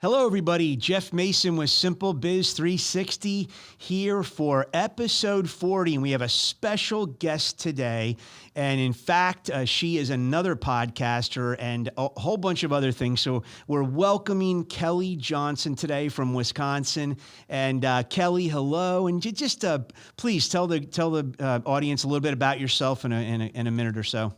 Hello, everybody. Jeff Mason with SimpleBiz360 here for episode 40. And we have a special guest today. And in fact, she is another podcaster and a whole bunch of other things. So we're welcoming Kelly Johnson today from Wisconsin. And Kelly, hello. And just please tell the audience a little bit about yourself in a minute or so.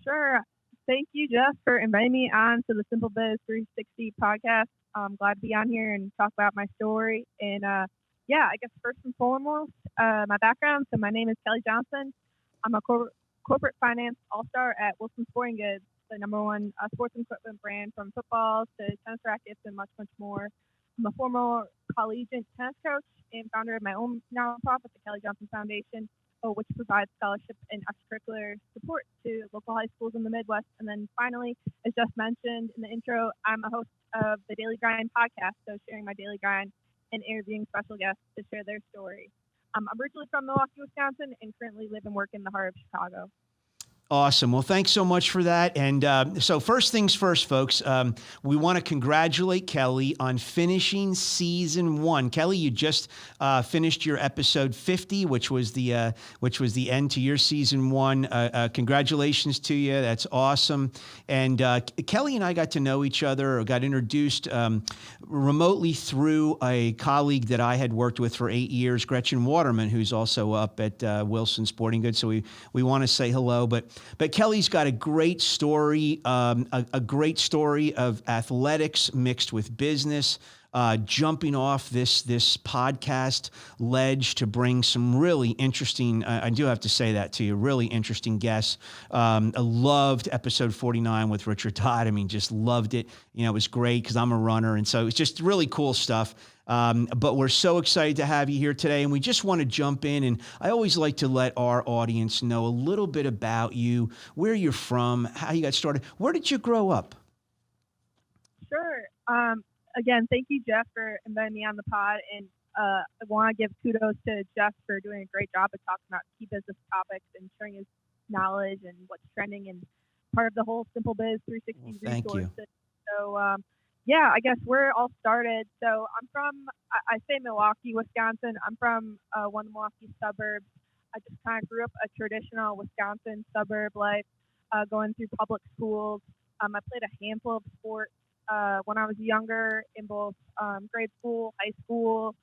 Sure. Thank you, Jeff, for inviting me on to the SimpleBiz360 podcast. I'm glad to be on here and talk about my story. And I guess first and foremost, my background. So my name is Kelly Johnson. I'm a corporate finance all-star at Wilson Sporting Goods, the number one sports equipment brand, from footballs to tennis rackets and much, much more. I'm a former collegiate tennis coach and founder of my own nonprofit, the Kelly Johnson Foundation, which provides scholarship and extracurricular support to local high schools in the Midwest. And then finally, as just mentioned in the intro, I'm a host of the Daily Grind podcast, so sharing my daily grind and interviewing special guests to share their story. I'm originally from Milwaukee, Wisconsin, and currently live and work in the heart of Chicago. Awesome. Well, thanks so much for that. And so first things first, folks, we want to congratulate Kelly on finishing season 1. Kelly, you just finished your episode 50, which was the end to your season 1. Congratulations to you. That's awesome. And Kelly and I got to know each other, or got introduced remotely through a colleague that I had worked with for 8 years, Gretchen Waterman, who's also up at Wilson Sporting Goods. So we want to say hello. But Kelly's got a great story, a great story of athletics mixed with business, jumping off this podcast ledge to bring some really interesting, I do have to say that to you, really interesting guests. I loved episode 49 with Richard Todd. I mean, just loved it. You know, it was great because I'm a runner. And so it was just really cool stuff. But we're so excited to have you here today, and we just want to jump in. And I always like to let our audience know a little bit about you, where you're from, how you got started. Where did you grow up? Sure. Again, thank you, Jeff, for inviting me on the pod. And I want to give kudos to Jeff for doing a great job of talking about key business topics and sharing his knowledge and what's trending and part of the whole SimpleBiz360 Well, thank you. So, I guess where it all started. So I'm from, I say Milwaukee, Wisconsin. I'm from one of the Milwaukee suburbs. I just kind of grew up a traditional Wisconsin suburb life, going through public schools. I played a handful of sports when I was younger in both grade school, high school,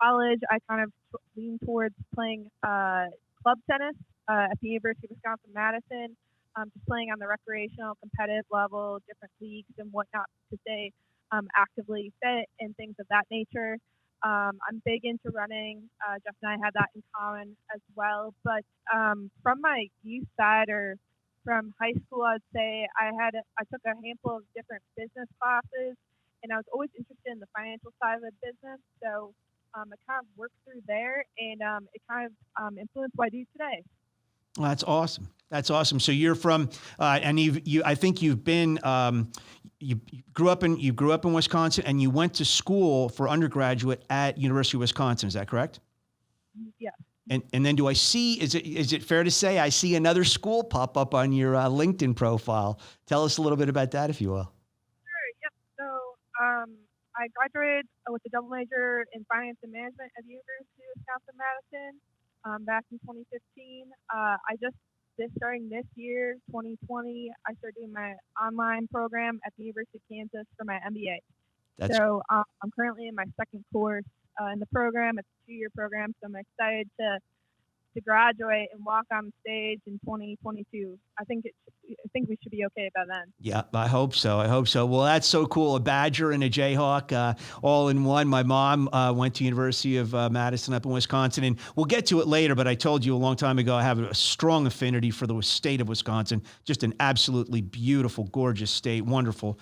college. I kind of leaned towards playing club tennis at the University of Wisconsin-Madison. Just playing on the recreational, competitive level, different leagues and whatnot to stay actively fit and things of that nature. I'm big into running. Jeff and I had that in common as well. But from my youth side, or from high school, I'd say I took a handful of different business classes, and I was always interested in the financial side of the business. So I kind of worked through there, and it kind of influenced what I do today. Well, that's awesome. That's awesome. So you're from, and I think you've been, you grew up in Wisconsin, and you went to school for undergraduate at University of Wisconsin. Is that correct? Yeah. And then do I see? Is it fair to say I see another school pop up on your LinkedIn profile? Tell us a little bit about that, if you will. Sure. Yep. So I graduated with a double major in finance and management at the University of Wisconsin-Madison. Back in 2015. Starting this year, 2020, I started doing my online program at the University of Kansas for my MBA. I'm currently in my second course in the program. It's a 2-year program, so I'm excited to graduate and walk on stage in 2022. I think we should be okay by then. Yeah, I hope so. Well, that's so cool. A Badger and a Jayhawk, all in one. My mom went to University of Madison up in Wisconsin, and we'll get to it later, but I told you a long time ago I have a strong affinity for the state of Wisconsin. Just an absolutely beautiful, gorgeous state, wonderful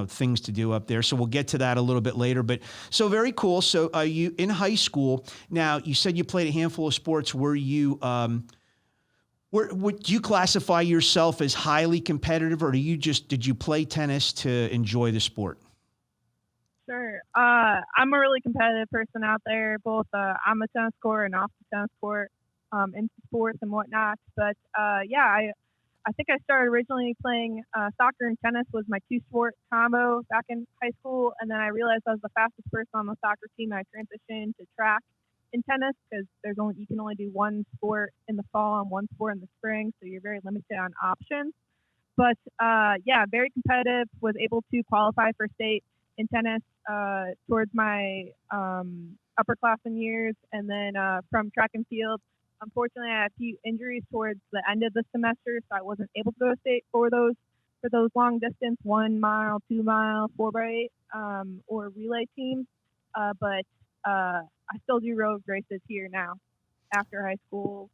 things to do up there. So we'll get to that a little bit later. But so very cool. So you in high school now? You said you played a handful of sports. Were you? Would you classify yourself as highly competitive, or did you play tennis to enjoy the sport? Sure. I'm a really competitive person out there, both on the tennis court and off the tennis court, in sports and whatnot. But I I think I started originally playing soccer and tennis was my two-sport combo back in high school, and then I realized I was the fastest person on the soccer team. I transitioned to track in tennis because you can only do one sport in the fall and one sport in the spring, so you're very limited on options. But yeah, very competitive. Was able to qualify for state in tennis towards my upperclassmen years, and then from track and field. Unfortunately, I had a few injuries towards the end of the semester, so I wasn't able to go to state for those long distance 1 mile, 2 mile, 4x8 or relay teams. But I still do road races here now after high school,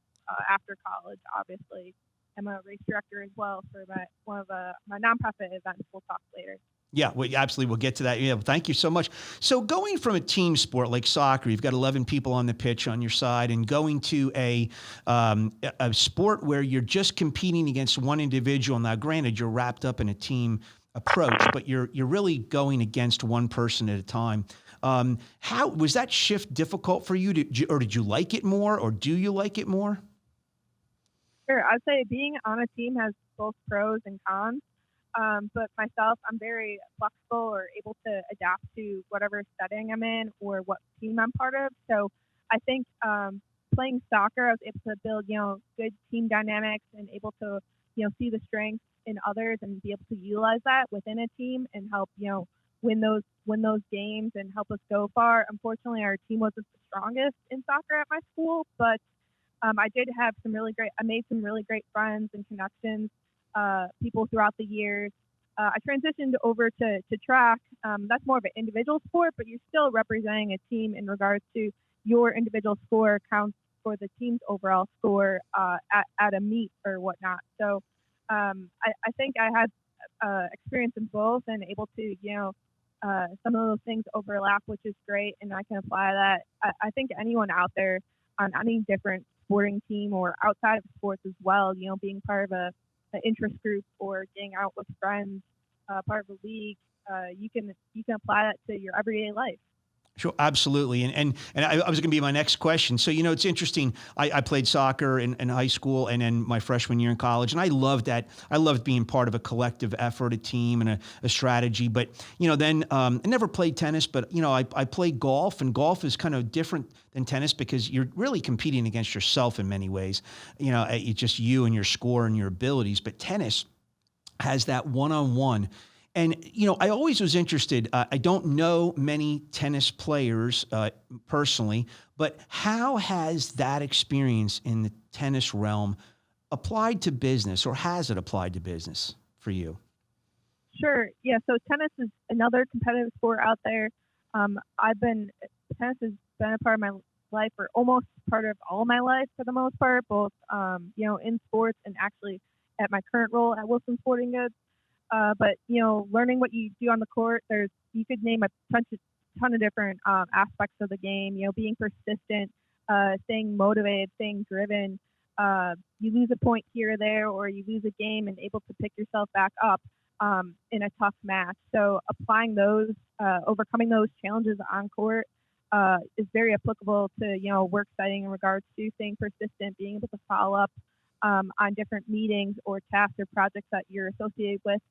after college, obviously. I'm a race director as well for one of my nonprofit events. We'll talk later. Yeah, absolutely. We'll get to that. Yeah, thank you so much. So going from a team sport like soccer, you've got 11 people on the pitch on your side, and going to a sport where you're just competing against one individual. Now, granted, you're wrapped up in a team approach, but you're really going against one person at a time. How was that shift difficult for you, or did you like it more, or do you like it more? Sure, I'd say being on a team has both pros and cons. But myself, I'm very flexible or able to adapt to whatever setting I'm in or what team I'm part of. So I think playing soccer, I was able to build, good team dynamics and able to, see the strengths in others and be able to utilize that within a team and help, win those games and help us go far. Unfortunately, our team wasn't the strongest in soccer at my school, but I made some really great friends and connections. People throughout the years. I transitioned over to track. That's more of an individual sport, but you're still representing a team in regards to your individual score counts for the team's overall score at a meet or whatnot. So I think I had experience in both and able to, some of those things overlap, which is great, and I can apply that. I think anyone out there on any different sporting team or outside of sports as well, being part of an interest group or getting out with friends, part of a league, you can apply that to your everyday life. Sure, absolutely. And I was going to be my next question. So, it's interesting. I played soccer in high school and then my freshman year in college. And I loved that. I loved being part of a collective effort, a team and a strategy. But, then I never played tennis, but, I played golf, and golf is kind of different than tennis because you're really competing against yourself in many ways. It's just you and your score and your abilities. But tennis has that one-on-one. And, I always was interested. I don't know many tennis players personally, but how has that experience in the tennis realm applied to business, or has it applied to business for you? Sure. Yeah. So tennis is another competitive sport out there. Tennis has been a part of my life, or almost part of all my life for the most part, both, in sports and actually at my current role at Wilson Sporting Goods. But learning what you do on the court, you could name a ton of different aspects of the game. Being persistent, staying motivated, staying driven. You lose a point here or there, or you lose a game, and able to pick yourself back up in a tough match. So applying those, overcoming those challenges on court is very applicable to work setting in regards to staying persistent, being able to follow up on different meetings or tasks or projects that you're associated with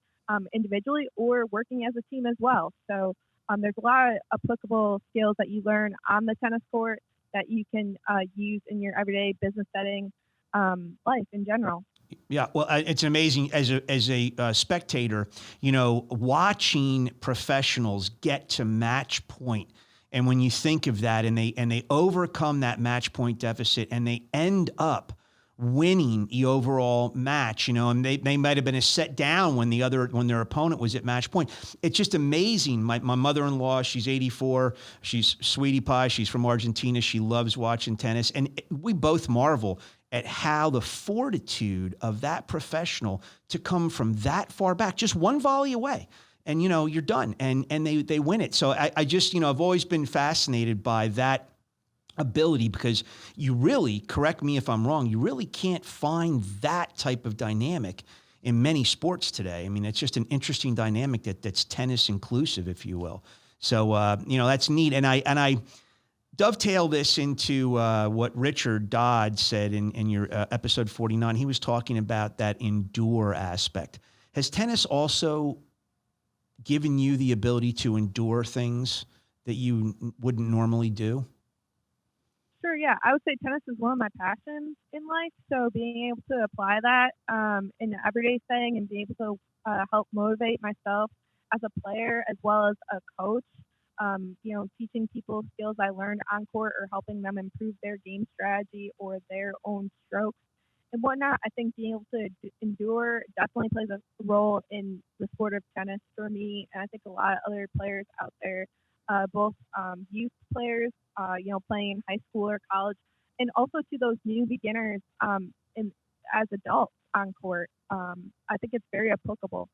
individually or working as a team as well. So there's a lot of applicable skills that you learn on the tennis court that you can use in your everyday business setting, life in general. Yeah, well, it's amazing as a spectator, watching professionals get to match point. And when you think of that, and they overcome that match point deficit, and they end up winning the overall match, and they might have been a set down when their opponent was at match point. It's just amazing. My mother-in-law, she's 84. She's sweetie pie. She's from Argentina. She loves watching tennis. And we both marvel at how the fortitude of that professional to come from that far back, just one volley away, and, you're done. And they win it. So I just, I've always been fascinated by that ability, because you really, correct me if I'm wrong, you really can't find that type of dynamic in many sports today. I mean, it's just an interesting dynamic that's tennis inclusive, if you will. So, that's neat. And dovetail this into what Richard Dodd said in your episode 49. He was talking about that endure aspect. Has tennis also given you the ability to endure things that you wouldn't normally do? Sure, yeah. I would say tennis is one of my passions in life. So being able to apply that in an everyday setting and being able to help motivate myself as a player as well as a coach, teaching people skills I learned on court or helping them improve their game strategy or their own strokes and whatnot. I think being able to endure definitely plays a role in the sport of tennis for me, and I think a lot of other players out there, both youth players, playing in high school or college, and also to those new beginners in, as adults on court. I think it's very applicable.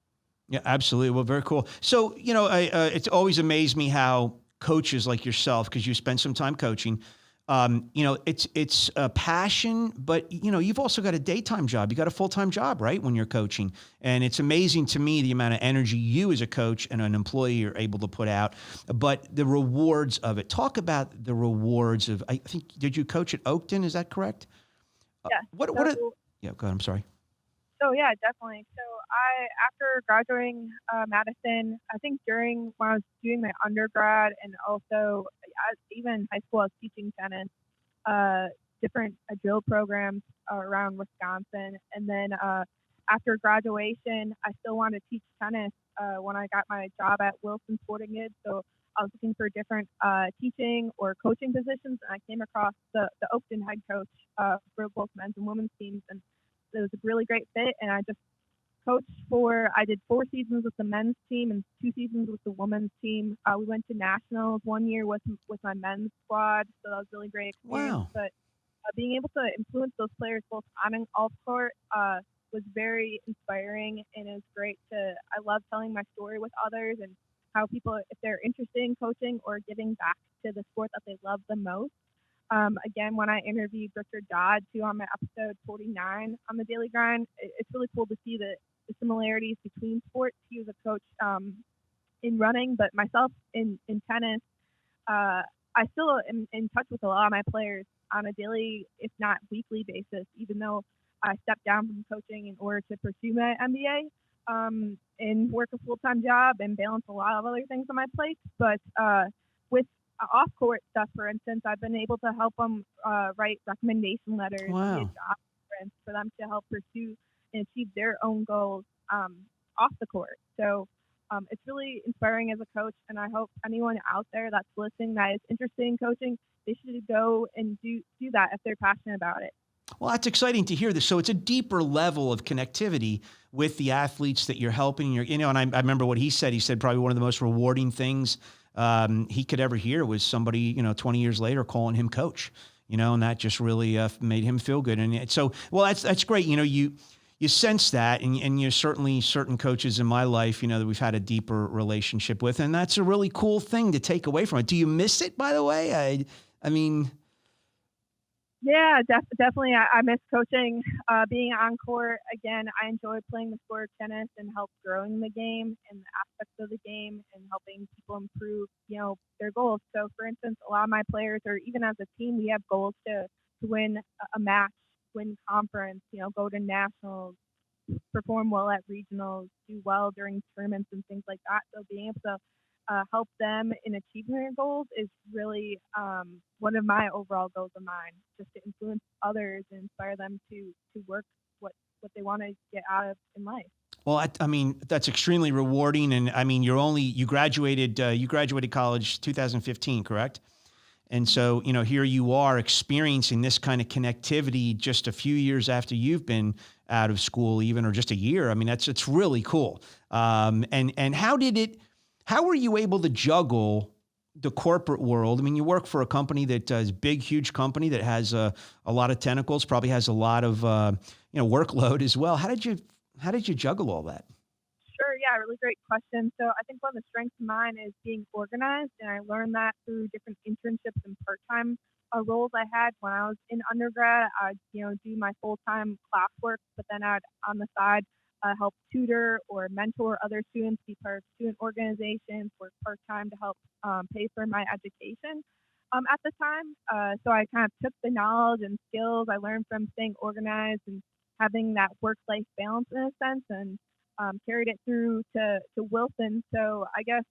Yeah, absolutely. Well, very cool. So, it's always amazed me how coaches like yourself, because you spend some time coaching, it's a passion, but you've also got a daytime job. You got a full-time job, right? When you're coaching, and it's amazing to me the amount of energy you as a coach and an employee are able to put out, but the rewards of it. Talk about the rewards of. I think did you coach at Oakton? Is that correct? Yeah. What? Yeah. Go ahead. I'm sorry. So yeah, definitely. So after graduating Madison, I think during when I was doing my undergrad and also even in high school, I was teaching tennis, different drill programs around Wisconsin, and then after graduation, I still wanted to teach tennis when I got my job at Wilson Sporting Goods. So I was looking for different teaching or coaching positions, and I came across the Oakton head coach for both men's and women's teams, and it was a really great fit. And I just I did 4 seasons with the men's team and 2 seasons with the women's team. We went to nationals one year with my men's squad, so that was a really great experience. Wow. But being able to influence those players both on and off court was very inspiring, and it was great I love telling my story with others and how people, if they're interested in coaching or giving back to the sport that they love the most. Again, when I interviewed Richard Dodd too on my episode 49 on the Daily Grind, it's really cool to see the similarities between sports. He was a coach in running, but myself in tennis, I still am in touch with a lot of my players on a daily, if not weekly basis, even though I stepped down from coaching in order to pursue my MBA and work a full-time job and balance a lot of other things on my plate. But with off-court stuff, for instance, I've been able to help them write recommendation letters Wow. via job reference for them to help pursue and achieve their own goals off the court. So it's really inspiring as a coach, and I hope anyone out there that's listening that is interested in coaching, they should go and do that if they're passionate about it. Well, that's exciting to hear this. So it's a deeper level of connectivity with the athletes that you're helping. And I remember what he said. He said probably one of the most rewarding things he could ever hear was somebody, 20 years later calling him coach, and that just really made him feel good. And so, well, that's great. You sense that, and you're certainly certain coaches in my life, that we've had a deeper relationship with, and that's a really cool thing to take away from it. Do you miss it, by the way? I mean. Yeah, definitely. I miss coaching, being on court. Again, I enjoy playing the sport of tennis and help growing the game and the aspects of the game and helping people improve, their goals. So, for instance, a lot of my players, or even as a team, we have goals to win a match, win conference, go to nationals, perform well at regionals, do well during tournaments and things like that. So being able to help them in achieving their goals is really one of my overall goals of mine, just to influence others and inspire them to work what they want to get out of in life. Well, I mean, that's extremely rewarding. And I mean, you graduated college 2015, correct? And so, here you are experiencing this kind of connectivity just a few years after you've been out of school, even, or just a year. I mean, it's really cool. And how were you able to juggle the corporate world? I mean, you work for a company that is big, huge company that has a lot of tentacles, probably has a lot of, workload as well. How did you juggle all that? Sure. Yeah. Really great question. So I think one of the strengths of mine is being organized, and I learned that through different internships and part-time roles I had when I was in undergrad. I'd, do my full-time classwork, but then I'd on the side help tutor or mentor other students, be part of student organizations, work part-time to help pay for my education. at the time. So I kind of took the knowledge and skills I learned from staying organized and having that work-life balance in a sense, and carried it through to Wilson. So I guess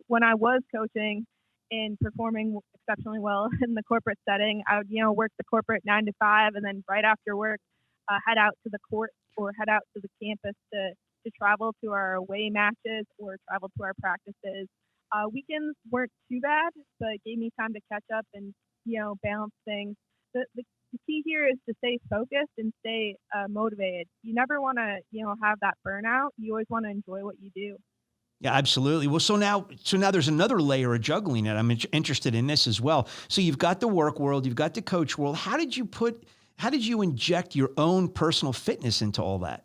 when I was coaching and performing exceptionally well in the corporate setting, I would work the corporate 9 to 5, and then right after work, head out to the court or head out to the campus to travel to our away matches or travel to our practices. Weekends weren't too bad, but it gave me time to catch up and balance things. The key here is to stay focused and stay motivated. You never want to have that burnout. You always want to enjoy what you do. Yeah, absolutely. Well, so now there's another layer of juggling it. I'm interested in this as well. So you've got the work world, you've got the coach world. How did you inject your own personal fitness into all that?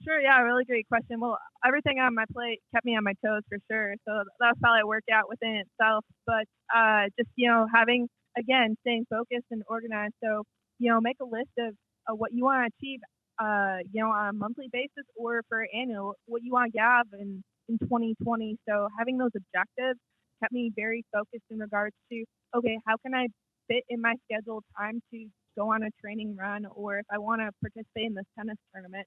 Sure, yeah, really great question. Well, everything on my plate kept me on my toes for sure. So that's probably a workout within itself. But just having again staying focused and organized. So make a list of what you want to achieve. On a monthly basis or for annual, what you want to have in 2020. So having those objectives kept me very focused in regards to okay, how can I fit in my scheduled time to go on a training run, or if I want to participate in this tennis tournament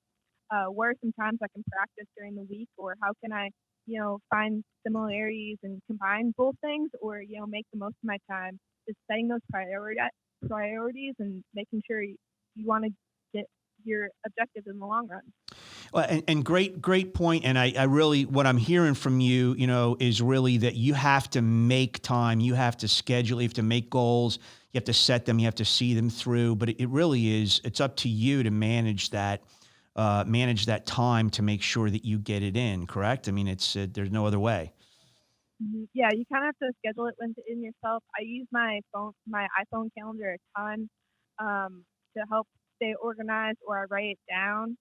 what are some times I can practice during the week, or how can I, find similarities and combine both things, or make the most of my time. Just setting those priorities and making sure you want to get your objectives in the long run. Well, and great point. And I really, what I'm hearing from you, is really that you have to make time, you have to schedule, you have to make goals, you have to set them, you have to see them through. But it really is, it's up to you to manage that time to make sure that you get it in. Correct? I mean, there's no other way. Yeah, you kind of have to schedule it within yourself. I use my iPhone calendar a ton to help stay organized, or I write it down.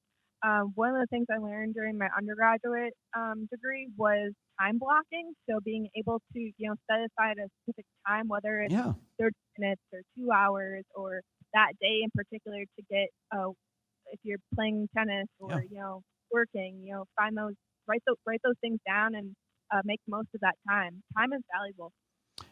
One of the things I learned during my undergraduate degree was time blocking. So being able to, set aside a specific time, whether it's Yeah. 30 minutes or 2 hours, or that day in particular to get, if you're playing tennis Yeah. or, working, find those, write those things down and make the most of that time. Time is valuable.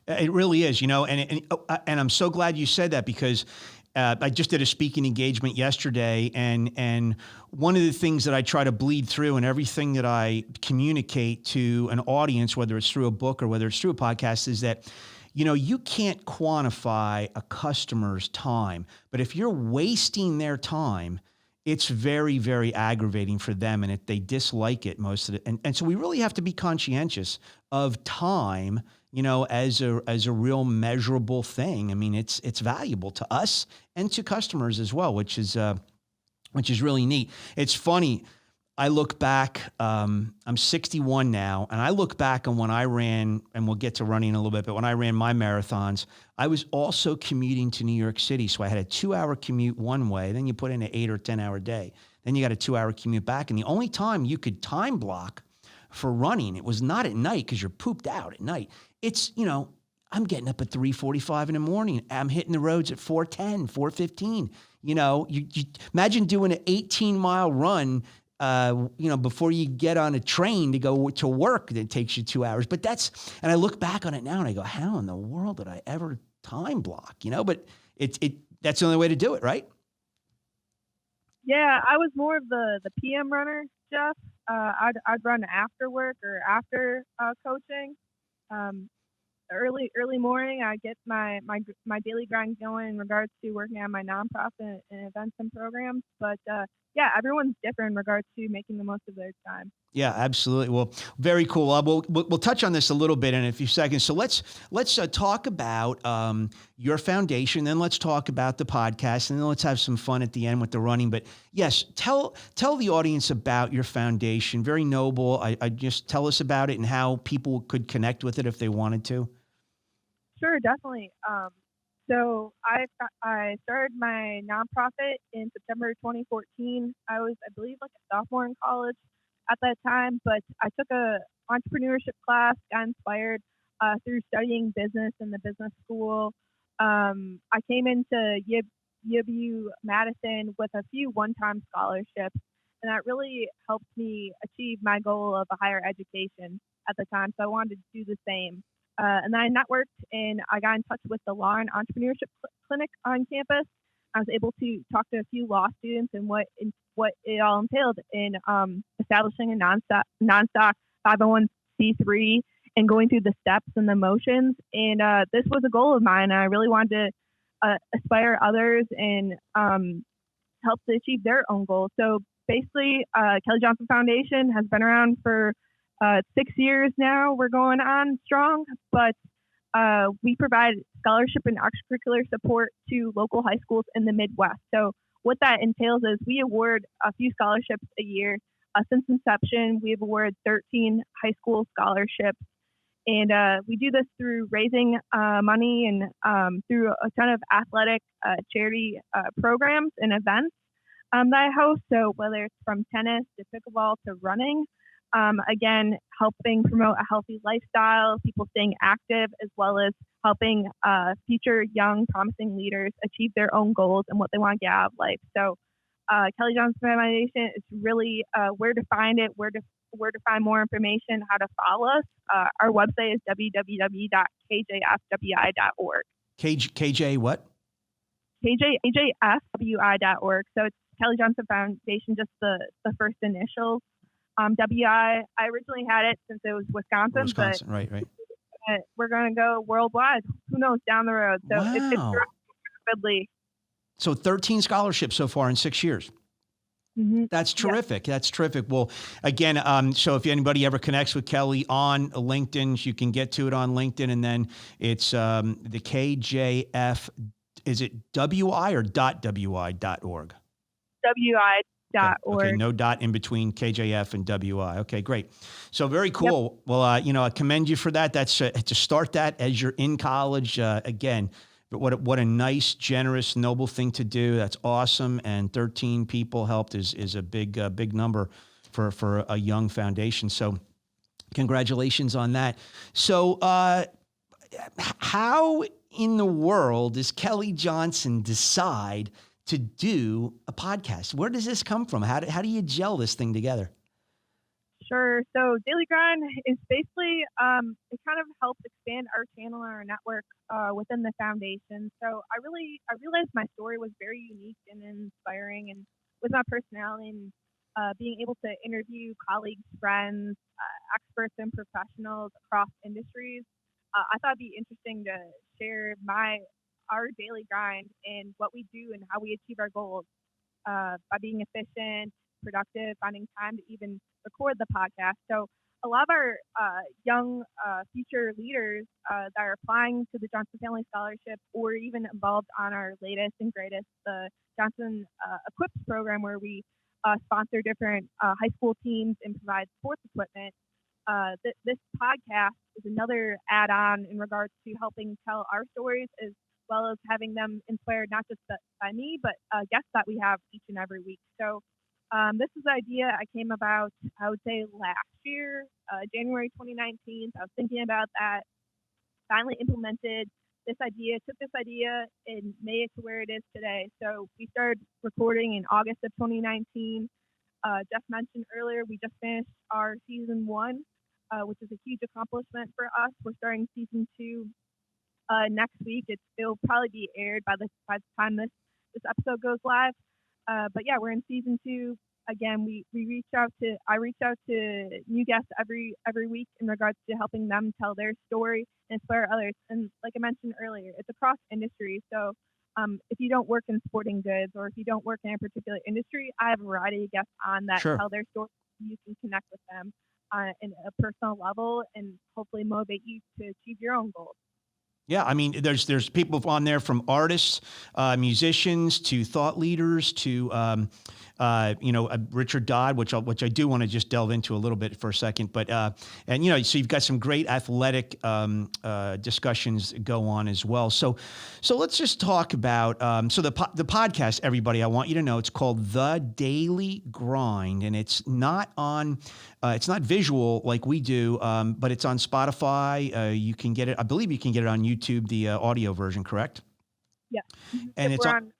It really is, and I'm so glad you said that because I just did a speaking engagement yesterday, and one of the things that I try to bleed through in everything that I communicate to an audience, whether it's through a book or whether it's through a podcast, is that you can't quantify a customer's time, but if you're wasting their time, it's very, very aggravating for them, and they dislike it most of it. And so we really have to be conscientious of time, as a real measurable thing. I mean, it's valuable to us and to customers as well, which is really neat. It's funny. I look back, I'm 61 now, and I look back on when I ran, and we'll get to running in a little bit, but when I ran my marathons, I was also commuting to New York City. So I had a 2-hour commute one way, then you put in an 8 or 10-hour day. Then you got a 2-hour commute back. And the only time you could time block for running, it was not at night because you're pooped out at night. It's, I'm getting up at 3:45 in the morning. I'm hitting the roads at 4:10, 4:15. You imagine doing an 18-mile run before you get on a train to go to work that takes you 2 hours. But and I look back on it now and I go, how in the world did I ever time block? But that's the only way to do it, right? Yeah, I was more of the PM runner, Jeff. I'd run after work or after coaching. Um, early morning, I get my daily grind going in regards to working on my nonprofit and events and programs. But yeah, everyone's different in regards to making the most of their time. Yeah, absolutely. Well, very cool. We'll touch on this a little bit in a few seconds. So let's talk about your foundation, then let's talk about the podcast, and then let's have some fun at the end with the running. But yes, tell the audience about your foundation. Very noble. I just tell us about it and how people could connect with it if they wanted to. Sure, definitely. So I started my nonprofit in September 2014. I was, I believe, like a sophomore in college at that time, but I took a entrepreneurship class, got inspired through studying business in the business school. I came into UW Madison with a few one-time scholarships, and that really helped me achieve my goal of a higher education at the time. So I wanted to do the same. And then I networked and I got in touch with the Law and Entrepreneurship Clinic on campus. I was able to talk to a few law students and what it all entailed in establishing a non-stock 501c3 and going through the steps and the motions. And this was a goal of mine. I really wanted to aspire others and help to achieve their own goals. So basically, Kelly Johnson Foundation has been around for 6 years now. We're going on strong, but we provide scholarship and extracurricular support to local high schools in the Midwest. So what that entails is we award a few scholarships a year. Since inception, we have awarded 13 high school scholarships. And we do this through raising money and through a ton of athletic charity programs and events that I host. So whether it's from tennis to pickleball to running, again, helping promote a healthy lifestyle, people staying active, as well as helping future young, promising leaders achieve their own goals and what they want to get out of life. So Kelly Johnson Foundation is really where to find it, where to find more information, how to follow us. Our website is www.kjfwi.org. KJ what? KJFWI.org. So it's Kelly Johnson Foundation, just the first initials. WI, I originally had it since it was Wisconsin, but right. We're going to go worldwide. Who knows, down the road. So wow. it's rapidly. So 13 scholarships so far in 6 years. Mm-hmm. That's terrific. Yeah. That's terrific. Well, again, so if anybody ever connects with Kelly on LinkedIn, you can get to it on LinkedIn, and then it's the KJF. Is it WI or .wi.org? WI.org. Okay, no dot in between KJF and WI. Okay, great. So very cool. Yep. Well, I commend you for that. That's to start that as you're in college. Again, but what a nice, generous, noble thing to do. That's awesome. And 13 people helped is a big number for a young foundation. So congratulations on that. So how in the world does Kelly Johnson decide to do a podcast? Where does this come from? How do you gel this thing together? Sure. So Daily Grind is basically, it kind of helps expand our channel and our network within the foundation. So I realized my story was very unique and inspiring, and with my personality and being able to interview colleagues, friends, experts, and professionals across industries, I thought it'd be interesting to share our daily grind and what we do and how we achieve our goals by being efficient, productive, finding time to even record the podcast. So a lot of our young future leaders that are applying to the Johnson Family Scholarship or even involved on our latest and greatest, the Johnson Equips program, where we sponsor different high school teams and provide sports equipment. This podcast is another add-on in regards to helping tell our stories, as well as having them inspired not just by me, but guests that we have each and every week. So this is an idea I came about, I would say, last year, January 2019. I was thinking about that, finally implemented this idea, took this idea and made it to where it is today. So we started recording in August of 2019. Jeff mentioned earlier, we just finished our season 1, which is a huge accomplishment for us. We're starting season 2 next week. It'll probably be aired by the time this episode goes live. But yeah, we're in season 2. Again, I reach out to new guests every week in regards to helping them tell their story and inspire others. And like I mentioned earlier, it's across industries. So if you don't work in sporting goods, or if you don't work in a particular industry, I have a variety of guests on that Sure. tell their story. You can connect with them in a personal level and hopefully motivate you to achieve your own goals. Yeah, I mean, there's people on there from artists, musicians, to thought leaders, to Richard Dodd, which I do want to just delve into a little bit for a second. But so you've got some great athletic discussions go on as well. So let's just talk about the podcast. Everybody, I want you to know it's called The Daily Grind, and it's not on. It's not visual like we do, but it's on Spotify. You can get it. I believe you can get it on YouTube, the audio version, correct? Yeah. And it's on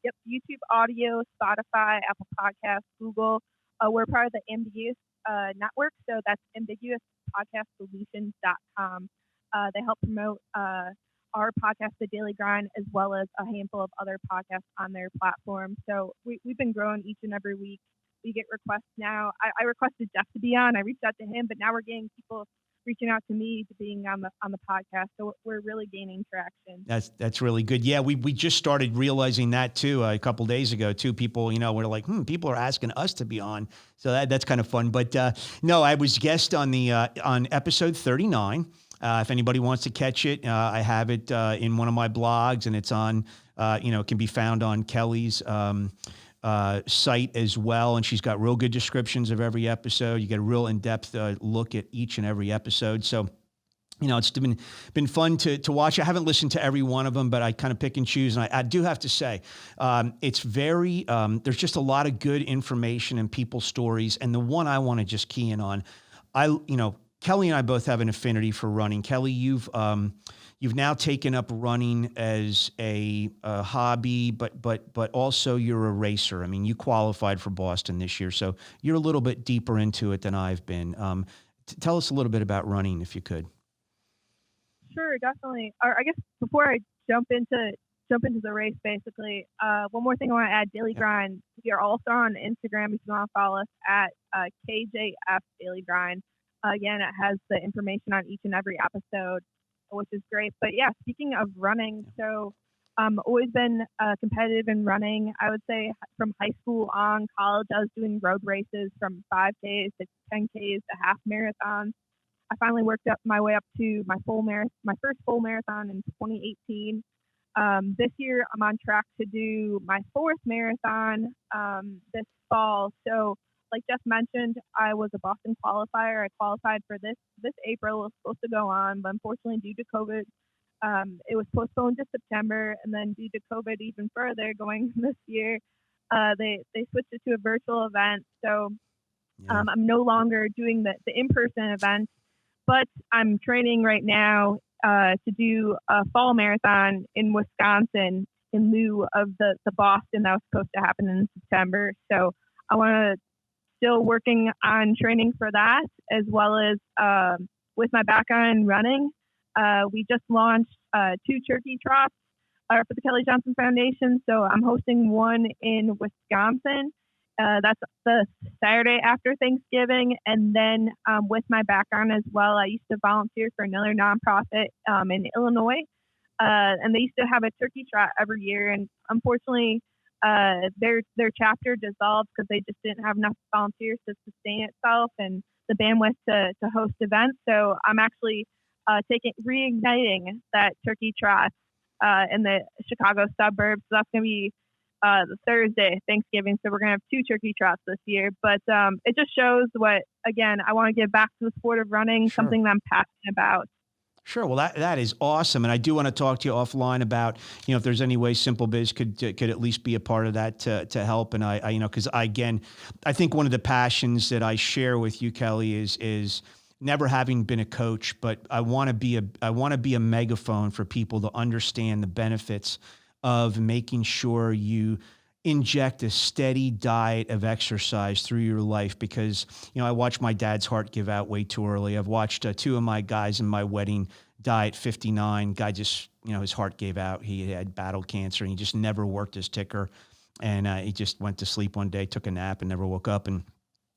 YouTube Audio, Spotify, Apple Podcasts, Google. We're part of the Ambiguous network, so that's ambiguouspodcastsolutions.com. They help promote our podcast, The Daily Grind, as well as a handful of other podcasts on their platform. So we've been growing each and every week. We get requests now. I requested Jeff to be on. I reached out to him, but now we're getting people reaching out to me to being on the podcast. So we're really gaining traction. That's really good. Yeah, we just started realizing that too a couple days ago too. People, were like, people are asking us to be on. So that's kind of fun. But no, I was guest on the on episode 39. If anybody wants to catch it, I have it in one of my blogs, and it's on, it can be found on Kelly's site as well. And she's got real good descriptions of every episode. You get a real in-depth look at each and every episode. So, it's been fun to watch. I haven't listened to every one of them, but I kind of pick and choose. And I do have to say, it's very, there's just a lot of good information and people's stories. And the one I want to just key in on, Kelly and I both have an affinity for running. Kelly, you've now taken up running as a hobby, but also you're a racer. I mean, you qualified for Boston this year, so you're a little bit deeper into it than I've been. Tell us a little bit about running, if you could. Sure, definitely. I guess before I jump into the race, basically, one more thing I want to add: Daily Grind. We are also on Instagram. If you want to follow us at KJF Daily Grind. Again, it has the information on each and every episode, which is great. But yeah, speaking of running, so always been competitive in running. I would say from high school on, college, I was doing road races from 5Ks to 10Ks to half marathons. I finally worked up my way up to my first full marathon in 2018. This year, I'm on track to do my fourth marathon this fall. So, like Jeff mentioned, I was a Boston qualifier. I qualified for this April. It was supposed to go on, but unfortunately, due to COVID, it was postponed to September. And then due to COVID even further going this year, they switched it to a virtual event. So I'm no longer doing the in-person event, but I'm training right now to do a fall marathon in Wisconsin in lieu of the Boston that was supposed to happen in September. So I want to still working on training for that, as well as with my background in running. We just launched 2 turkey trots for the Kelly Johnson Foundation. So I'm hosting one in Wisconsin. That's the Saturday after Thanksgiving. And then with my background as well, I used to volunteer for another nonprofit in Illinois. And they used to have a turkey trot every year. And unfortunately, their chapter dissolved because they just didn't have enough volunteers to sustain itself and the bandwidth to host events. So I'm actually reigniting that turkey trot in the Chicago suburbs. So that's going to be the Thursday, Thanksgiving. So we're going to have 2 turkey trots this year. But it just shows what, again, I want to give back to the sport of running, Sure. something that I'm passionate about. Sure. Well, that is awesome. And I do want to talk to you offline about, if there's any way SimpleBiz could at least be a part of that to help. And I because I think one of the passions that I share with you, Kelly, is never having been a coach, but I want to be a megaphone for people to understand the benefits of making sure you inject a steady diet of exercise through your life, because, I watched my dad's heart give out way too early. I've watched 2 of my guys in my wedding die at 59. Guy just, his heart gave out. He had battle cancer and he just never worked his ticker. And he just went to sleep one day, took a nap and never woke up. And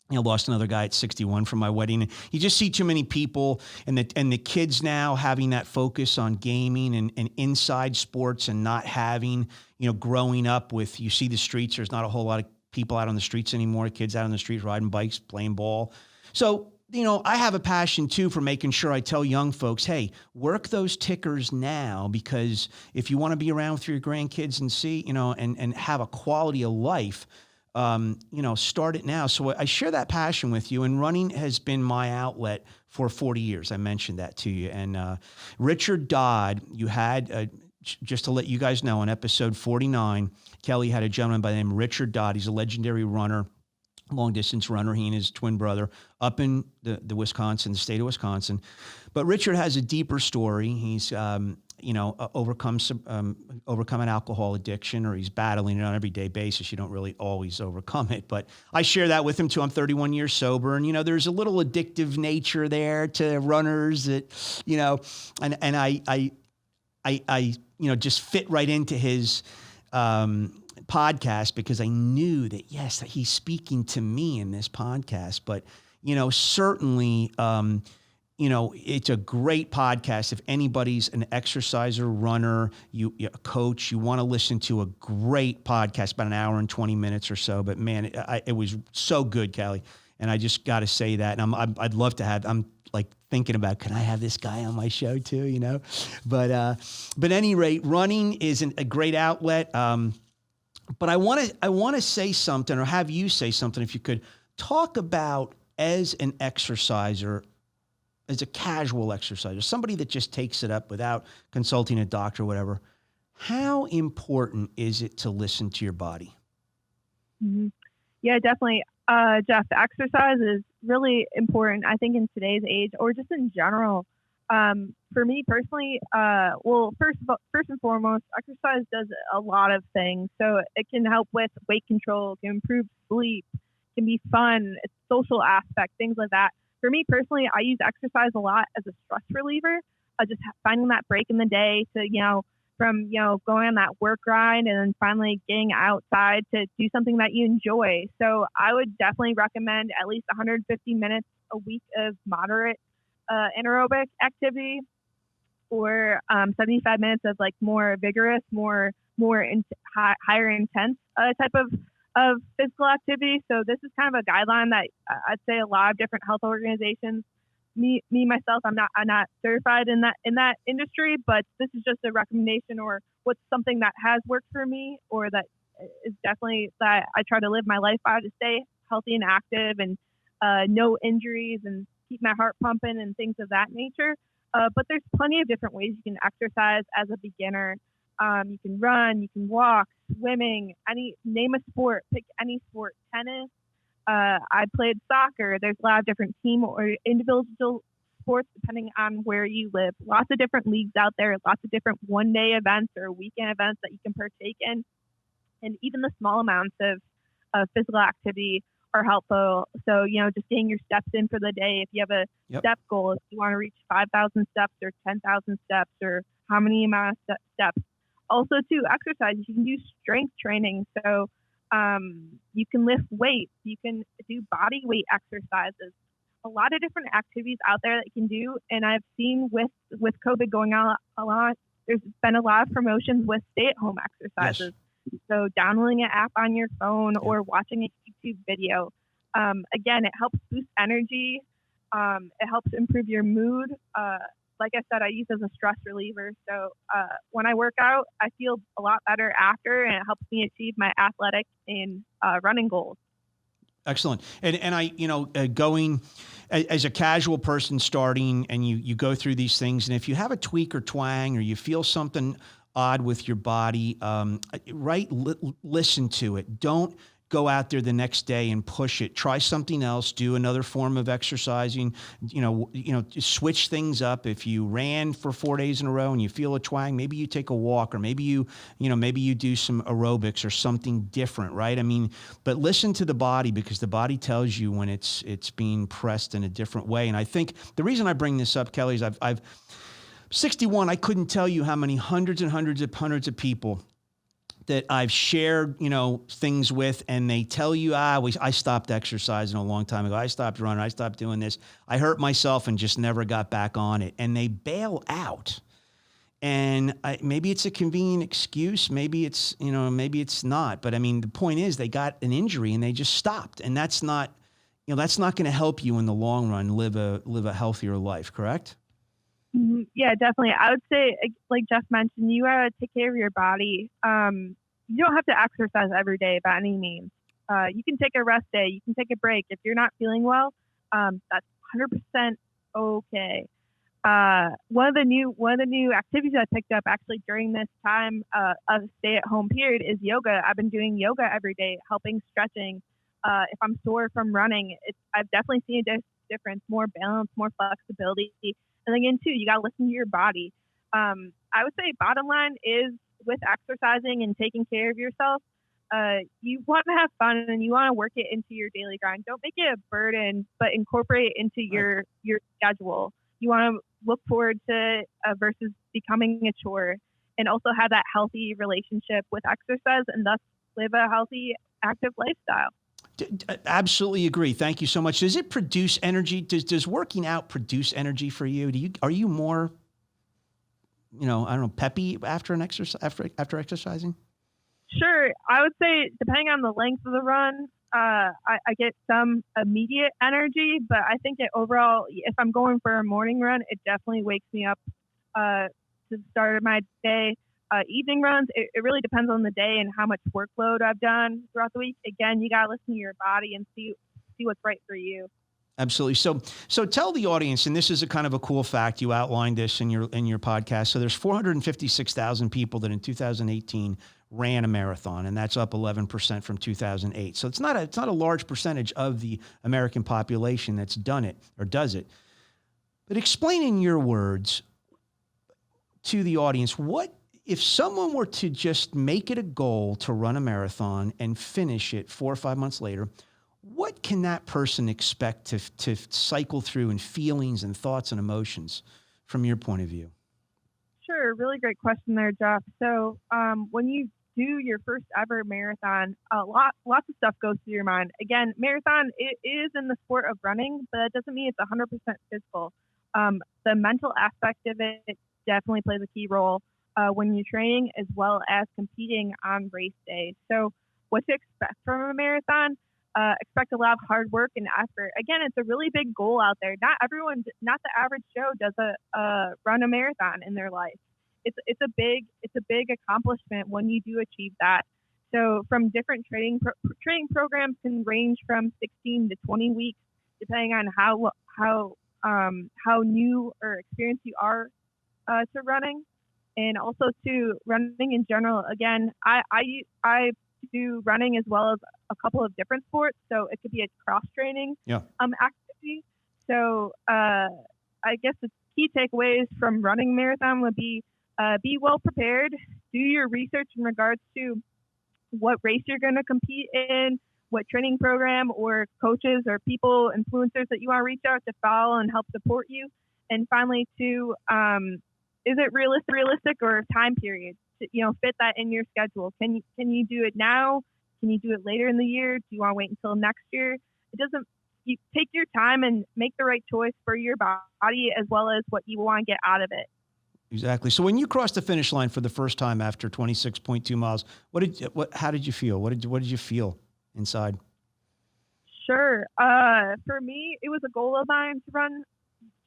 lost another guy at 61 from my wedding. And you just see too many people and the kids now having that focus on gaming and inside sports and not having, growing up with, you see the streets, there's not a whole lot of people out on the streets anymore, kids out on the streets riding bikes, playing ball. So, I have a passion too for making sure I tell young folks, hey, work those tickers now, because if you want to be around with your grandkids and see, and have a quality of life, start it now. So I share that passion with you, and running has been my outlet for 40 years. I mentioned that to you. And Richard Dodd, you had, just to let you guys know, on episode 49, Kelly had a gentleman by the name of Richard Dodd. He's a legendary runner, long distance runner. He and his twin brother up in the state of Wisconsin. But Richard has a deeper story. He's overcome an alcohol addiction, or he's battling it on an everyday basis. You don't really always overcome it, but I share that with him too. I'm 31 years sober, and there's a little addictive nature there to runners that, and I just fit right into his podcast, because I knew that, yes, he's speaking to me in this podcast. But, certainly, it's a great podcast. If anybody's an exerciser, runner, a coach, you want to listen to a great podcast, about an hour and 20 minutes or so. But man, it was so good, Kelly. And I just got to say that. And I'd love to I'm like thinking about, can I have this guy on my show too, But at any rate, running is a great outlet. But I want to say something, or have you say something, if you could talk about, as an exerciser, as a casual exerciser, somebody that just takes it up without consulting a doctor or whatever, how important is it to listen to your body? Mm-hmm. Yeah, definitely. Jeff, exercise is really important, I think, in today's age, or just in general. For me personally, first and foremost, exercise does a lot of things. So it can help with weight control, it can improve sleep, it can be fun, it's social aspect, things like that. For me personally, I use exercise a lot as a stress reliever. Just finding that break in the day to, from, going on that work grind and then finally getting outside to do something that you enjoy. So I would definitely recommend at least 150 minutes a week of moderate anaerobic activity, or 75 minutes of like more vigorous, higher intense type of physical activity. So this is kind of a guideline that I'd say a lot of different health organizations, myself, I'm not certified in that industry, but this is just a recommendation, or what's something that has worked for me, or that is definitely that I try to live my life by, to stay healthy and active, and no injuries, and keep my heart pumping and things of that nature. But there's plenty of different ways you can exercise as a beginner. You can run, you can walk, swimming, name a sport, pick any sport, tennis. I played soccer. There's a lot of different team or individual sports depending on where you live. Lots of different leagues out there, lots of different one-day events or weekend events that you can partake in. And even the small amounts of physical activity are helpful. So, just getting your steps in for the day. If you have a step goal, if you want to reach 5,000 steps or 10,000 steps, or how many amount of steps. Also, too, exercise. You can do strength training. So you can lift weights. You can do body weight exercises. A lot of different activities out there that you can do. And I've seen with COVID going on a lot, there's been a lot of promotions with stay-at-home exercises. Yes. So downloading an app on your phone or watching a YouTube video. Again, it helps boost energy. It helps improve your mood. Like I said, I use it as a stress reliever. So when I work out, I feel a lot better after, and it helps me achieve my athletic and running goals. Excellent. And I, going as a casual person starting, and you go through these things, and if you have a tweak or twang, or you feel something odd with your body, listen to it. Don't go out there the next day and push it. Try something else. Do another form of exercising. Switch things up. If you ran for 4 days in a row and you feel a twang, maybe you take a walk, or maybe you do some aerobics or something different, right? I mean, but listen to the body, because the body tells you when it's being pressed in a different way. And I think the reason I bring this up, Kelly, is I've 61. I couldn't tell you how many hundreds and hundreds of people that I've shared, things with, and they tell you, I stopped exercising a long time ago. I stopped running. I stopped doing this. I hurt myself and just never got back on it. And they bail out. And maybe it's a convenient excuse. Maybe it's not. But I mean, the point is, they got an injury and they just stopped. And that's not going to help you in the long run live a healthier life. Correct? Yeah, definitely. I would say, like Jeff mentioned, you gotta take care of your body. You don't have to exercise every day by any means. You can take a rest day. You can take a break. If you're not feeling well, that's 100% okay. One of the new activities I picked up actually during this time of stay-at-home period is yoga. I've been doing yoga every day, helping stretching. If I'm sore from running, I've definitely seen a difference, more balance, more flexibility. And again, too, you got to listen to your body. I I would say bottom line is with exercising and taking care of yourself, you want to have fun and you want to work it into your daily grind. Don't make it a burden, but incorporate it into your schedule. You want to look forward to versus becoming a chore, and also have that healthy relationship with exercise and thus live a healthy, active lifestyle. Absolutely agree. Thank you so much. Does it produce energy? Does working out produce energy for you? Are you more, I don't know, peppy after an exercise after exercising? Sure. I would say depending on the length of the run, I get some immediate energy, but I think it overall, if I'm going for a morning run, it definitely wakes me up to the start of my day. Evening runs, it really depends on the day and how much workload I've done throughout the week. Again, you got to listen to your body and see what's right for you. Absolutely. So tell the audience, and this is a kind of a cool fact. You outlined this in your podcast. So there's 456,000 people that in 2018 ran a marathon, and that's up 11% from 2008. So it's not a large percentage of the American population that's done it or does it. But explain in your words to the audience, what if someone were to just make it a goal to run a marathon and finish it 4 or 5 months later, what can that person expect to cycle through in feelings and thoughts and emotions from your point of view? Sure. Really great question there, Jeff. So when you do your first ever marathon, lots of stuff goes through your mind. Again, marathon, it is in the sport of running, but that doesn't mean it's 100% physical. The mental aspect of it definitely plays a key role when you're training as well as competing on race day. So what to expect from a marathon? Expect a lot of hard work and effort. Again, it's a really big goal out there. Not the average Joe does run a marathon in their life. It's a big accomplishment when you do achieve that. So from different training programs can range from 16 to 20 weeks, depending on how new or experienced you are to running, and also to running in general. Again, I do running as well as a couple of different sports, so it could be a cross training activity. So I guess the key takeaways from running marathon would be well prepared, do your research in regards to what race you're going to compete in, what training program or coaches or people, influencers that you want to reach out to follow and help support you. And finally, is it realistic or time period? To, fit that in your schedule. Can you do it now? Can you do it later in the year? Do you want to wait until next year? You take your time and make the right choice for your body as well as what you want to get out of it. Exactly. So when you crossed the finish line for the first time after 26.2 miles, how did you feel? What did you feel inside? Sure. For me, it was a goal of mine to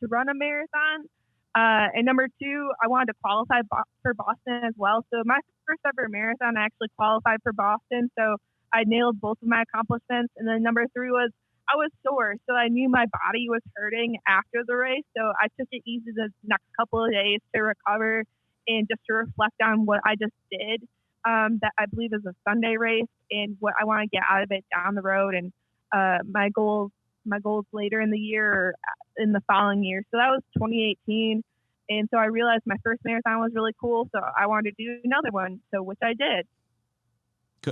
run a marathon. And number two, I wanted to qualify for Boston as well. So my first ever marathon, I actually qualified for Boston. So I nailed both of my accomplishments. And then number three was I was sore. So I knew my body was hurting after the race. So I took it easy the next couple of days to recover and just to reflect on what I just did. That I believe is a Sunday race and what I want to get out of it down the road. And my goals later in the year or in the following year. So that was 2018. And so I realized my first marathon was really cool. So I wanted to do another one. So which I did.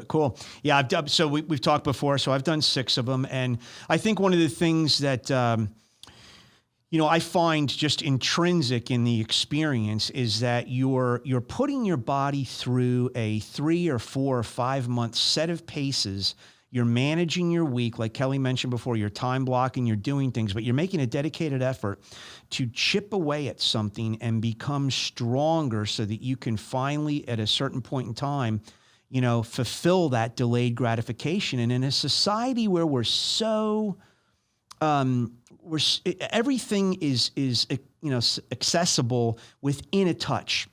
Cool. Yeah. So we've talked before. So I've done 6 of them. And I think one of the things that, I find just intrinsic in the experience is that you're putting your body through a 3 or 4 or 5 month set of paces. You're managing your week, like Kelly mentioned before, you're time blocking, you're doing things, but you're making a dedicated effort to chip away at something and become stronger so that you can finally, at a certain point in time, fulfill that delayed gratification. And in a society where we're so, everything is accessible within a touch.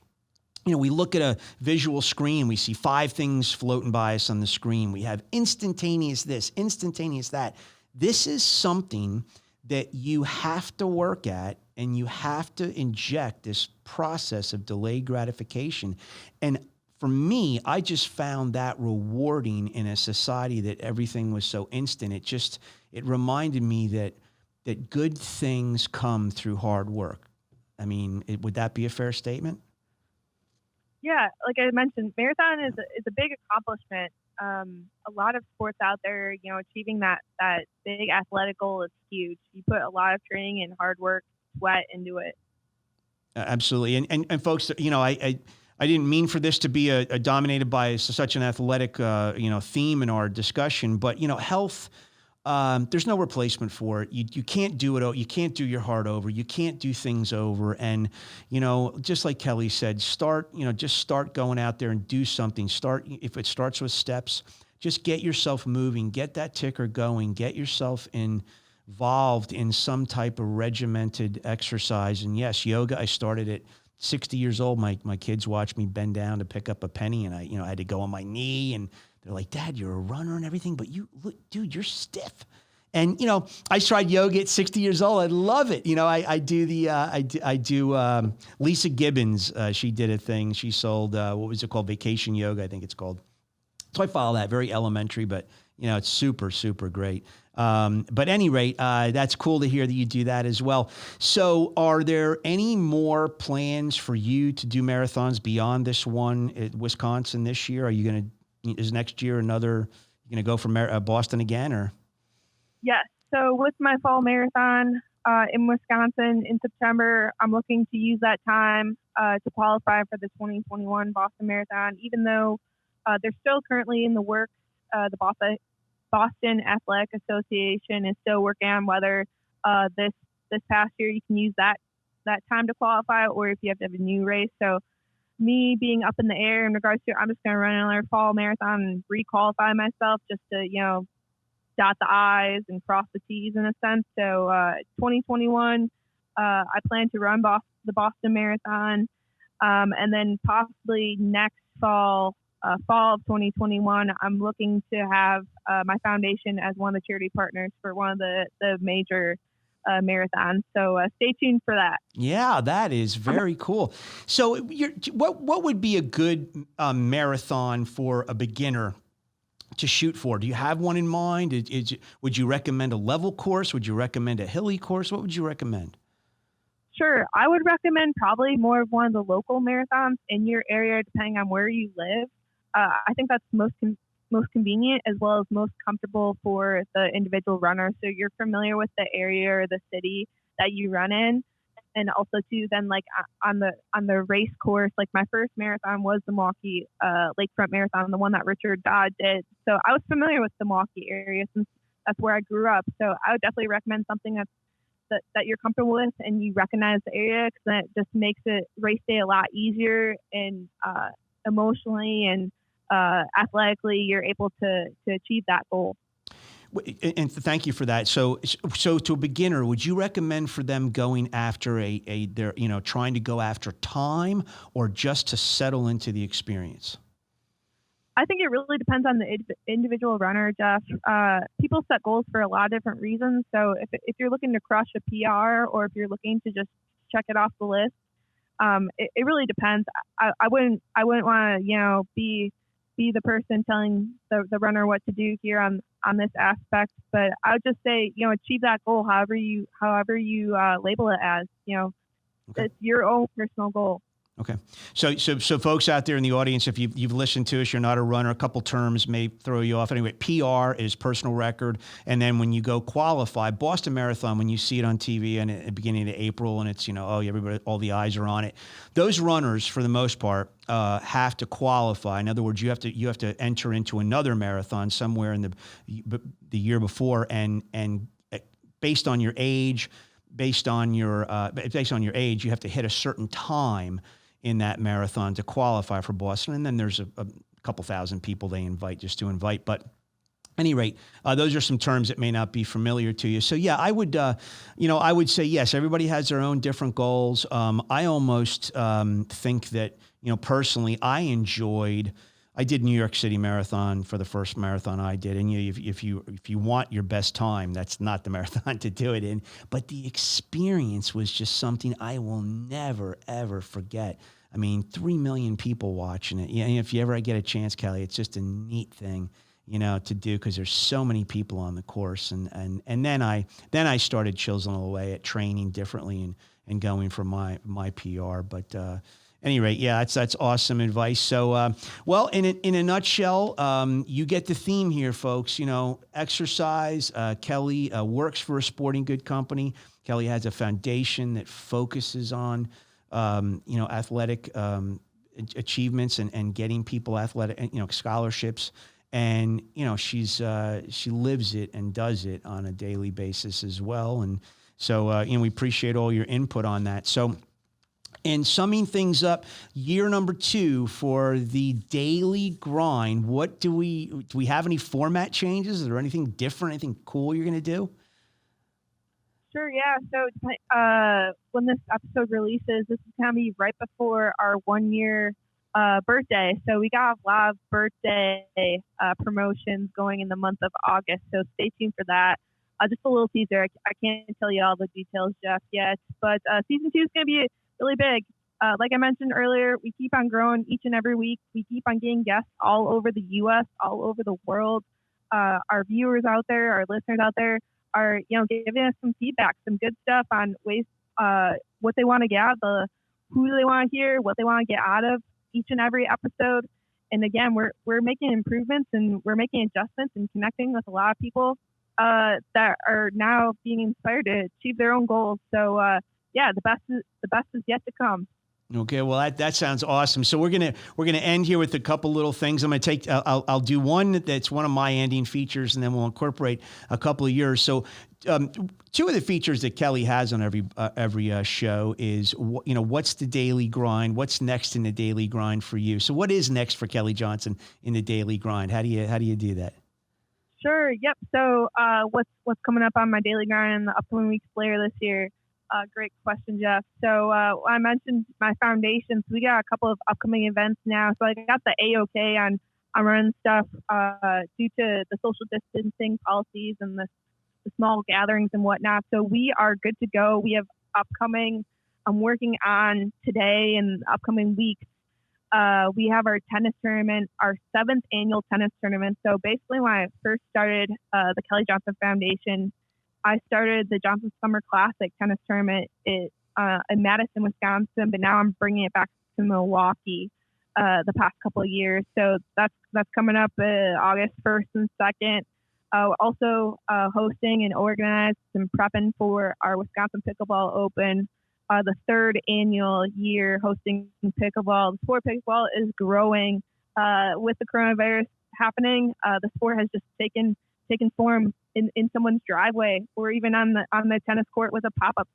We look at a visual screen, we see 5 things floating by us on the screen. We have instantaneous this, instantaneous that. This is something that you have to work at, and you have to inject this process of delayed gratification. And for me, I just found that rewarding in a society that everything was so instant. It reminded me that good things come through hard work. I mean, would that be a fair statement? Yeah, like I mentioned, marathon is a big accomplishment. A lot of sports out there, achieving that big athletic goal is huge. You put a lot of training and hard work, sweat into it. Absolutely. And folks, I didn't mean for this to be a dominated by such an athletic, theme in our discussion, but, health, there's no replacement for it. You can't do it. You can't do your heart over. You can't do things over. And, just like Kelly said, just start going out there and do something. If it starts with steps, just get yourself moving, get that ticker going, get yourself involved in some type of regimented exercise. And yes, yoga, I started at 60 years old. My kids watched me bend down to pick up a penny, and I had to go on my knee, and they're like, "Dad, you're a runner and everything, but dude, you're stiff." And I tried yoga at 60 years old. I love it. I do Lisa Gibbons. She did a thing. She sold what was it called? Vacation yoga, I think it's called. So I follow that. Very elementary, but it's super, super great. But at any rate, that's cool to hear that you do that as well. So are there any more plans for you to do marathons beyond this one at Wisconsin this year? Is next year you're going to go for Boston again, or? Yes. So with my fall marathon in Wisconsin in September, I'm looking to use that time to qualify for the 2021 Boston Marathon, even though they're still currently in the works. The Boston Athletic Association is still working on whether this past year you can use that time to qualify, or if you have to have a new race. So me being up in the air in regards to, I'm just going to run another fall marathon and re-qualify myself just to dot the I's and cross the T's in a sense. So 2021, I plan to run the Boston Marathon, and then possibly next fall of 2021, I'm looking to have my foundation as one of the charity partners for one of the major marathons. So stay tuned for that. Yeah, that is very cool. So what would be a good marathon for a beginner to shoot for? Do you have one in mind? Would you recommend a level course? Would you recommend a hilly course? What would you recommend? Sure. I would recommend probably more of one of the local marathons in your area, depending on where you live. I think that's most convenient as well as most comfortable for the individual runner. So you're familiar with the area or the city that you run in. And also too, then like on the race course, like my first marathon was the Milwaukee Lakefront Marathon, the one that Richard Dodd did. So I was familiar with the Milwaukee area since that's where I grew up. So I would definitely recommend something that you're comfortable with and you recognize the area, because then it just makes it race day a lot easier, and emotionally and athletically you're able to achieve that goal. And thank you for that. So to a beginner, would you recommend for them going after they're trying to go after time, or just to settle into the experience? I think it really depends on the individual runner, Jeff. People set goals for a lot of different reasons. So if you're looking to crush a PR, or if you're looking to just check it off the list, it really depends. I wouldn't want to be the person telling the runner what to do here on this aspect, but I would just say achieve that goal however you label it as. Okay. It's your own personal goal. Okay. So folks out there in the audience, if you've listened to us, you're not a runner, a couple terms may throw you off. Anyway, PR is personal record. And then when you go qualify, Boston Marathon, when you see it on TV and at the beginning of April, and it's, everybody, all the eyes are on it. Those runners, for the most part, have to qualify. In other words, you have to enter into another marathon somewhere in the year before, and based on your age, you have to hit a certain time in that marathon to qualify for Boston. And then there's a couple thousand people they invite just to invite. But at any rate, those are some terms that may not be familiar to you. So yeah, I would say yes, everybody has their own different goals. I almost think that, personally, I did New York City Marathon for the first marathon I did. And if you want your best time, that's not the marathon to do it in. But the experience was just something I will never, ever forget. 3 million people watching it. If you ever get a chance, Kelly, it's just a neat thing, to do, because there's so many people on the course. And then I started chiseling away at training differently and going for my PR. But any rate, yeah, that's awesome advice. So, well, in a nutshell, you get the theme here, folks. You know, exercise. Kelly works for a sporting good company. Kelly has a foundation that focuses on, athletic achievements and getting people athletic, scholarships. And she lives it and does it on a daily basis as well. And so, we appreciate all your input on that. So. And summing things up, year number 2 for the daily grind. What do we have any format changes? Is there anything different, anything cool you're going to do? Sure, yeah. So when this episode releases, this is going to be right before our 1-year birthday. So we got a lot of birthday promotions going in the month of August. So stay tuned for that. Just a little teaser. I can't tell you all the details, Jeff, yet. But season 2 is going to be really big. Like I mentioned earlier, we keep on growing each and every week. We keep on getting guests all over the U.S., all over the world. Our viewers out there, our listeners out there are, giving us some feedback, some good stuff on ways, what they want to get out of who they want to hear, what they want to get out of each and every episode. And again, we're making improvements and we're making adjustments and connecting with a lot of people that are now being inspired to achieve their own goals. So, yeah, the best is yet to come. Okay, well that sounds awesome. So we're gonna end here with a couple little things. I'm gonna take I'll do one that's one of my ending features, and then we'll incorporate a couple of yours. So 2 of the features that Kelly has on every show is what's the daily grind, what's next in the daily grind for you. So what is next for Kelly Johnson in the daily grind? How do you do that? Sure. Yep. So what's coming up on my daily grind in the upcoming weeks later this year? Great question, Jeff. So I mentioned my foundation. So we got a couple of upcoming events now. So I got the A-OK on running stuff due to the social distancing policies and the small gatherings and whatnot. So we are good to go. We have upcoming, I'm working on today and upcoming weeks. We have our tennis tournament, our 7th annual tennis tournament. So basically when I first started the Kelly Johnson Foundation, I started the Johnson Summer Classic tennis tournament in Madison, Wisconsin, but now I'm bringing it back to Milwaukee the past couple of years. So that's coming up August 1st and 2nd. Also hosting and organized and prepping for our Wisconsin Pickleball Open, the 3rd annual year hosting pickleball. The sport pickleball is growing with the coronavirus happening. The sport has just taken form in someone's driveway or even on the tennis court with a pop-up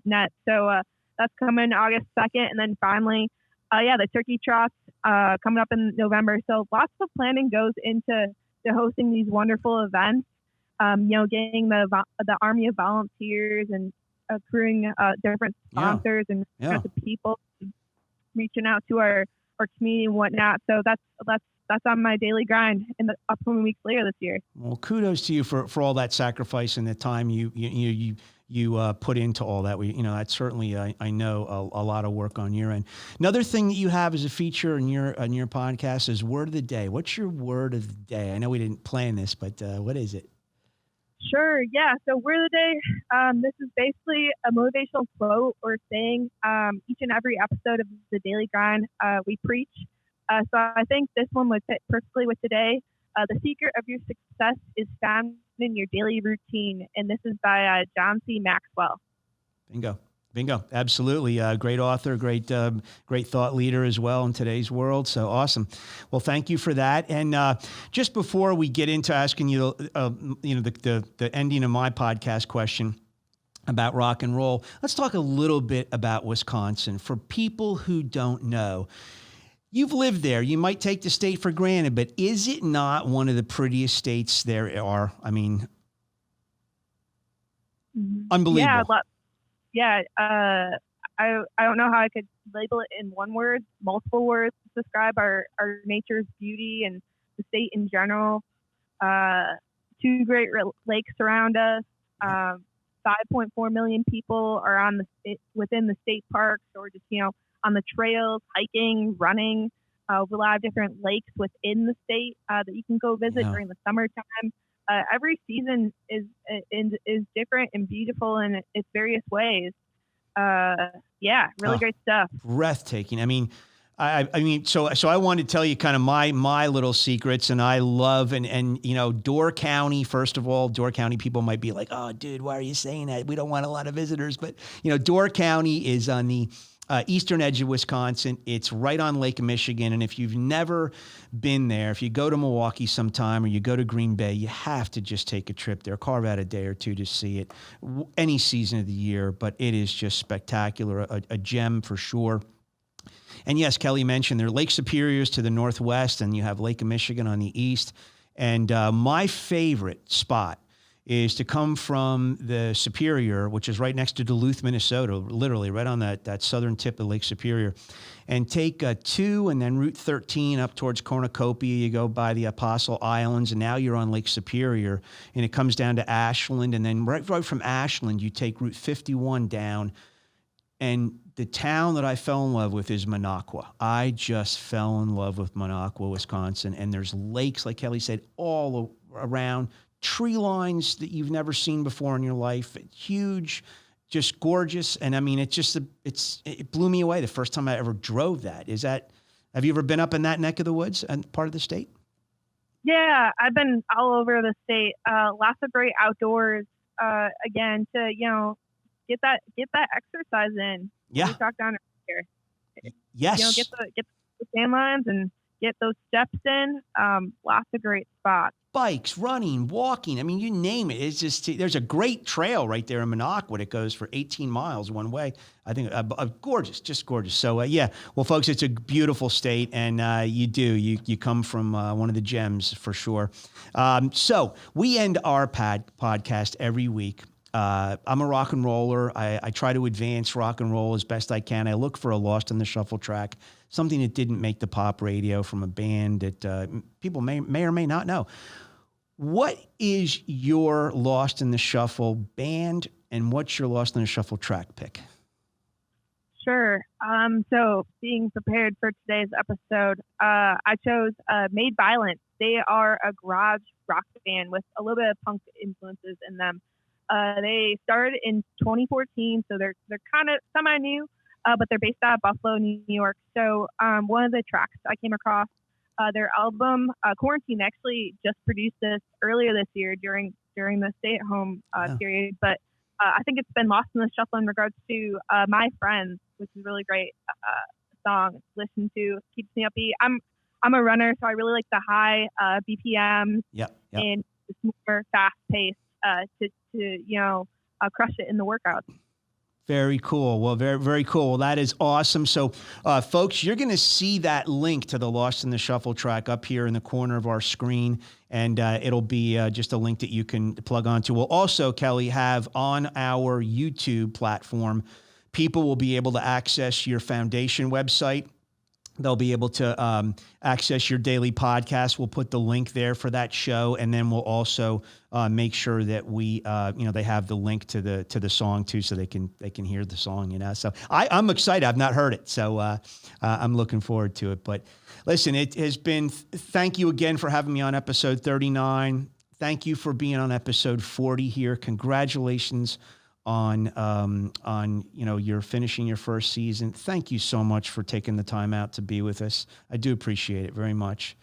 net. So that's coming August 2nd. And then finally, the turkey trots coming up in November. So lots of planning goes into hosting these wonderful events, getting the army of volunteers and accruing different sponsors and people, reaching out to our community and whatnot. So that's on my daily grind in the upcoming weeks later this year. Well, kudos to you for all that sacrifice and the time you put into all that. That's certainly I know a lot of work on your end. Another thing that you have as a feature on your podcast is word of the day. What's your word of the day? I know we didn't plan this, but what is it? Sure. Yeah. So word of the day. This is basically a motivational quote or saying. Each and every episode of the Daily Grind, we preach. So I think this one would fit perfectly with today. The secret of your success is found in your daily routine. And this is by John C. Maxwell. Bingo. Absolutely. Great author, great thought leader as well in today's world. So awesome. Well, thank you for that. And just before we get into asking you, the ending of my podcast question about rock and roll, let's talk a little bit about Wisconsin. For people who don't know, you've lived there. You might take the state for granted, but is it not one of the prettiest states there are? I mean, unbelievable. Yeah. I don't know how I could label it in one word, multiple words to describe our nature's beauty and the state in general. 2 great lakes surround us. 5.4 million people are within the state parks or just, on the trails, hiking, running, a lot of different lakes within the state that you can go visit during the summertime. Every season is different and beautiful in its various ways. Yeah, really great stuff. Breathtaking. I mean, so I wanted to tell you kind of my little secrets, and I love and Door County. First of all, Door County people might be like, "Oh, dude, why are you saying that? We don't want a lot of visitors." But Door County is on the eastern edge of Wisconsin. It's right on Lake Michigan, and if you've never been there, if you go to Milwaukee sometime or you go to Green Bay, you have to just take a trip there. Carve out a day or two to see it. Any season of the year, but it is just spectacular, a gem for sure. And yes, Kelly mentioned there are Lake Superiors to the northwest, and you have Lake Michigan on the east. And my favorite spot is to come from the Superior, which is right next to Duluth, Minnesota, literally right on that southern tip of Lake Superior, and take 2 and then Route 13 up towards Cornucopia. You go by the Apostle Islands, and now you're on Lake Superior, and it comes down to Ashland. And then right from Ashland, you take Route 51 down. And the town that I fell in love with is Minocqua. I just fell in love with Minocqua, Wisconsin. And there's lakes, like Kelly said, all around, tree lines that you've never seen before in your life. Huge, just gorgeous. And I mean, it blew me away the first time I ever drove that. Have you ever been up in that neck of the woods and part of the state? Yeah, I've been all over the state. Lots of great outdoors. Again, to get that exercise in. Yeah. We talked down here. Yes. Get the sand lines and get those steps in. Lots of great spots. Bikes, running, walking. I mean, you name it. It's just, there's a great trail right there in Minocqua that goes for 18 miles one way. I think gorgeous, just gorgeous. So yeah, well, folks, it's a beautiful state, and you come from one of the gems for sure. So we end our podcast every week. I'm a rock and roller. I try to advance rock and roll as best I can. I look for a Lost in the Shuffle track, something that didn't make the pop radio from a band that people may or may not know. What is your Lost in the Shuffle band, and what's your Lost in the Shuffle track pick? Sure. So being prepared for today's episode, I chose Made Violent. They are a garage rock band with a little bit of punk influences in them. They started in 2014, so they're kind of semi-new, but they're based out of Buffalo, New York. So one of the tracks I came across, their album Quarantine, actually just produced this earlier this year during the stay-at-home period. But I think it's been lost in the shuffle in regards to My Friends, which is a really great song to listen to. Keeps me upbeat. I'm a runner, so I really like the high BPM and it's more fast-paced to crush it in the workouts. Very cool. Well, very, very cool. Well, that is awesome. So, folks, you're going to see that link to the Lost in the Shuffle track up here in the corner of our screen, and it'll be just a link that you can plug onto. We'll also, Kelly, have on our YouTube platform, people will be able to access your foundation website. They'll be able to access your daily podcast. We'll put the link there for that show, and then we'll also make sure that we, they have the link to the song too, so they can hear the song. So I'm excited. I've not heard it, so I'm looking forward to it. But listen, it has been. Thank you again for having me on episode 39. Thank you for being on episode 40 here. Congratulations on you're finishing your first season. Thank you so much for taking the time out to be with us. I do appreciate it very much.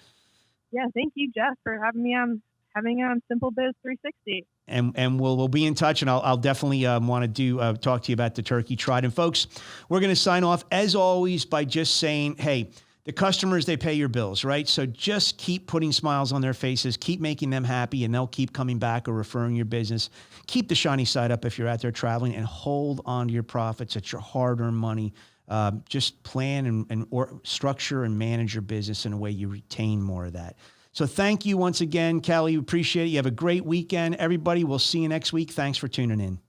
Yeah, thank you, Jeff, for having me on SimpleBiz360. And we'll be in touch, and I'll definitely want to talk to you about the turkey trot. And folks, we're going to sign off as always by just saying, hey, the customers, they pay your bills, right? So just keep putting smiles on their faces, keep making them happy, and they'll keep coming back or referring your business. Keep the shiny side up if you're out there traveling, and hold on to your profits. It's your hard-earned money. Just plan or structure and manage your business in a way you retain more of that. So thank you once again, Kelly. Appreciate it. You have a great weekend. Everybody, we'll see you next week. Thanks for tuning in.